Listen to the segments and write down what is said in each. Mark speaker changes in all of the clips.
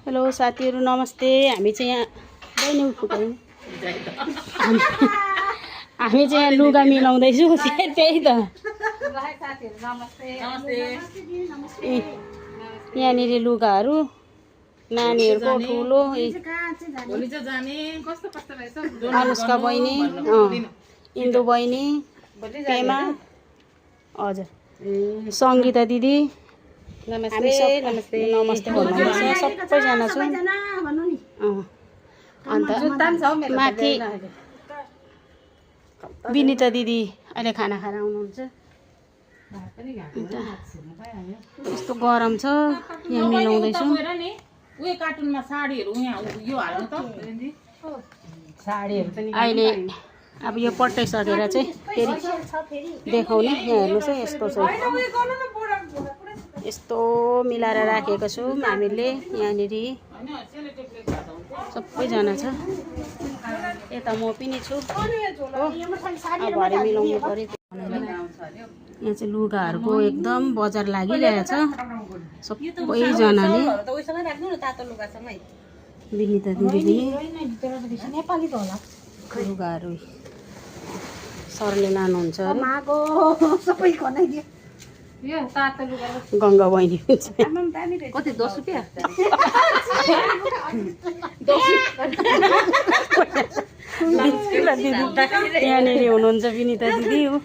Speaker 1: Hello साथीहरु नमस्ते। हामी चाहिँ यहाँ बहिनी उठ्नु हामी चाहिँ यहाँ लुगा मिलाउँदैछौँ त्यही त। यहाँनिर लुगाहरू नानीहरूको ठुलो अनुष्का बहिनी इन्दु बहिनी पेमा हजुर सङ्गीता दिदी नमस्ते नमस्ते नमस्ते भन्नुहुन्छ सबैजना छु। अन्त माथि विनिता दिदी अहिले खाना खाएर आउनुहुन्छ। यस्तो गरम छ यहाँ मिलाउँदैछौँ।
Speaker 2: उयो कार्टुनमा साडीहरु यहाँ यो हाल्नु त साडीहरु पनि
Speaker 1: अहिले अब यो पट्टाइसकेर चाहिँ फेरि देखाउने। यहाँ हेर्नुहोस् है यस्तो छ यस्तो मिलाएर राखेको छु हामीले यहाँनिर सबैजना छ। यता म पनि छु हो अब भरे मिलाउनु पर्यो। यहाँ चाहिँ लुगाहरूको एकदम बजार लागिरहेछ सबैजनाले। विनिता दिदी पनि लुगाहरू सरले लानुहुन्छ अरे। गङ्गा बहिनी
Speaker 2: कति 10 रुपैयाँ
Speaker 1: यहाँनिर हुनुहुन्छ विनिता दिदी हो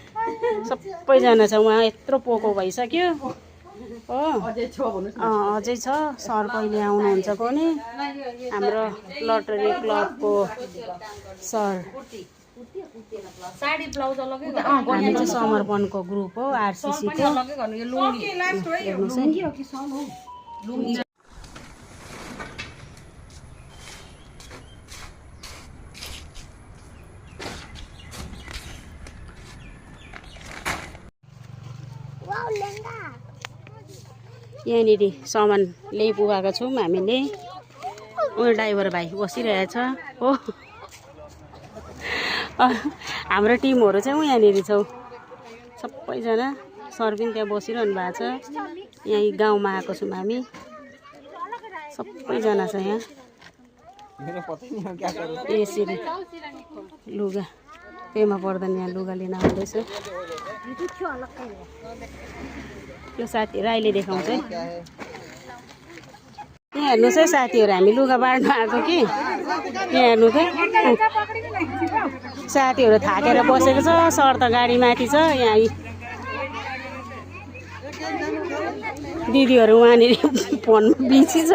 Speaker 1: सबैजना छ। उहाँ यत्रो पोको भइसक्यो हो अझै छ। सर कहिले आउनुहुन्छ कोनी हाम्रो लटरी क्लबको सर।
Speaker 2: साडी ब्लाउज अलगै
Speaker 1: हामी चाहिँ समर्पणको ग्रुप हो आरसीसी को। यहाँनिर सामान ल्याइ पुगाएका छौँ हामीले। उयो ड्राइभर भाइ बसिरहेछ हो हाम्रो टिमहरू चाहिँ यहाँनिर छौँ सबैजना। सर पनि त्यहाँ बसिरहनु भएको छ। यहाँ गाउँमा आएको छौँ हामी सबैजना छ यहाँ। यसरी लुगा पेमा पर्दैन यहाँ लुगा लिन आउँदैछ। यो साथीहरू अहिले देखाउँछ है। यहाँ हेर्नुहोस् है साथीहरू हामी लुगा बाँड्न आएको कि यहाँ हेर्नु त साथीहरू थाकेर बसेको छ। सर त गाडी माथि छ। यहाँ दिदीहरू वहाँनिर फोनमा बिजी छ।